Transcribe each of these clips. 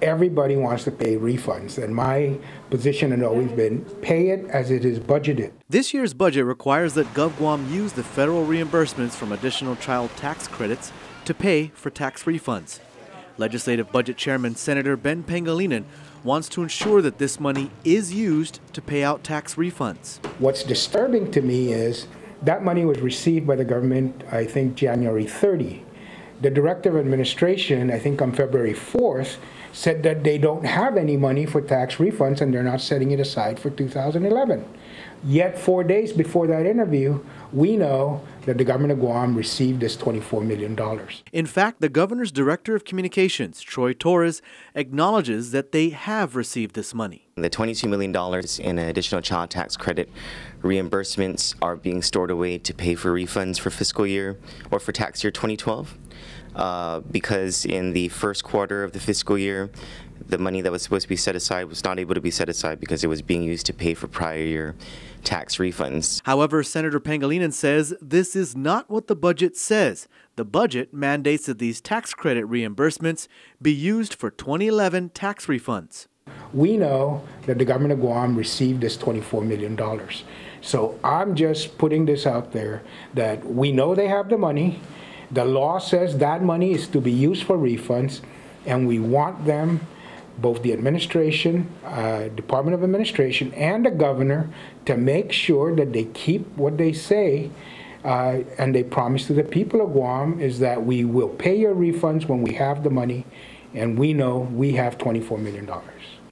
everybody wants to pay refunds, and my position has always been pay it as it is budgeted. This year's budget requires that GovGuam use the federal reimbursements from additional child tax credits to pay for tax refunds. Legislative Budget Chairman Senator Ben Pangilinan wants to ensure that this money is used to pay out tax refunds. What's disturbing to me is that money was received by the government, I think, January 30. The Director of Administration, I think on February 4th, said that they don't have any money for tax refunds and they're not setting it aside for 2011. Yet 4 days before that interview, we know that the government of Guam received this $24 million. In fact, the governor's Director of Communications, Troy Torres, acknowledges that they have received this money. The $22 million in additional child tax credit reimbursements are being stored away to pay for refunds for fiscal year or for tax year 2012. Because in the first quarter of the fiscal year, the money that was supposed to be set aside was not able to be set aside because it was being used to pay for prior year tax refunds. However, Senator Pangilinan says this is not what the budget says. The budget mandates that these tax credit reimbursements be used for 2011 tax refunds. We know that the government of Guam received this $24 million. So I'm just putting this out there that we know they have the money. The law says that money is to be used for refunds, and we want them, both the administration, Department of Administration, and the governor, to make sure that they keep what they say and they promise to the people of Guam is that we will pay your refunds when we have the money, and we know we have $24 million.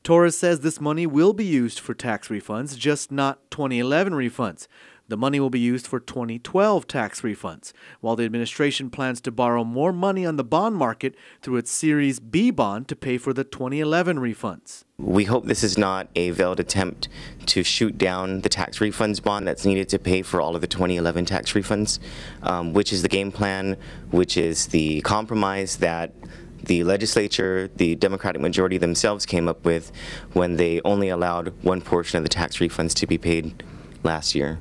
Torres says this money will be used for tax refunds, just not 2011 refunds. The money will be used for 2012 tax refunds, while the administration plans to borrow more money on the bond market through its Series B bond to pay for the 2011 refunds. We hope this is not a veiled attempt to shoot down the tax refunds bond that's needed to pay for all of the 2011 tax refunds, which is the game plan, which is the compromise that the legislature, the Democratic majority themselves came up with when they only allowed one portion of the tax refunds to be paid last year.